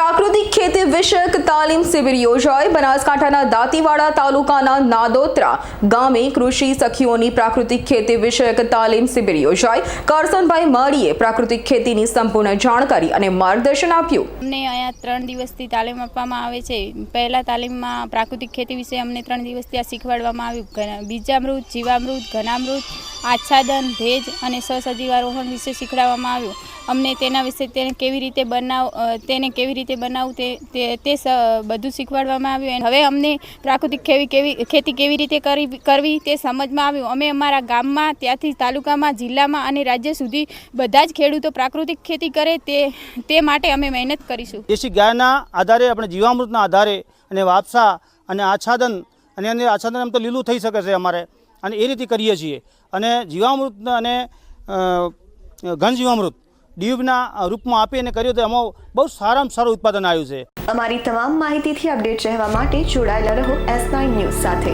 પ્રાકૃતિક ખેતી વિષયક તાલીમ શિબિર યોજાઈ। બનાસકાંઠાના દાંતીવાડા તાલુકાના નાદોત્રા ગામે કૃષિ સખીઓની પ્રાકૃતિક ખેતી વિષયક તાલીમ શિબિર યોજાઈ। કરસનભાઈ માળીએ પ્રાકૃતિક ખેતીની સંપૂર્ણ જાણકારી અને માર્ગદર્શન આપ્યું। અમને અહીંયા 3 દિવસથી તાલીમ આપવામાં આવે છે। પહેલા તાલીમમાં પ્રાકૃતિક ખેતી વિશે અમને 3 દિવસથી આ શીખવાડવામાં આવ્યું। બીજામૃત, જીવામૃત, ઘનામૃત, આચ્છાદન, ભેજ અને સહસજીવારોહણ વિશે શીખવાડવામાં આવ્યું। અમને તેના વિશે તેને કેવી રીતે બનાવવું તે બધું શીખવાડવામાં આવ્યું। હવે અમને પ્રાકૃતિક ખેતી કેવી રીતે કરવી તે સમજમાં આવ્યું। અમે અમારા ગામમાં ત્યાંથી તાલુકામાં, જિલ્લામાં અને રાજ્ય સુધી બધા જ ખેડૂતો પ્રાકૃતિક ખેતી કરે તે માટે અમે મહેનત કરીશું। દેશી ગાયના આધારે, આપણે જીવામૃતના આધારે અને વાપસા અને આચ્છાદન, અને અંદર આચ્છાદન એમ તો લીલું થઈ શકે છે અમારે, અને એ રીતે કરીએ છીએ। અને જીવામૃત અને ઘન જીવામૃત ડીયુબના રૂપમાં આપીને કર્યું તો એમાં બહુ સારામાં સારું ઉત્પાદન આવ્યું છે। અમારી તમામ માહિતીથી અપડેટ રહેવા માટે જોડાયેલા રહો S9 ન્યૂઝ સાથે।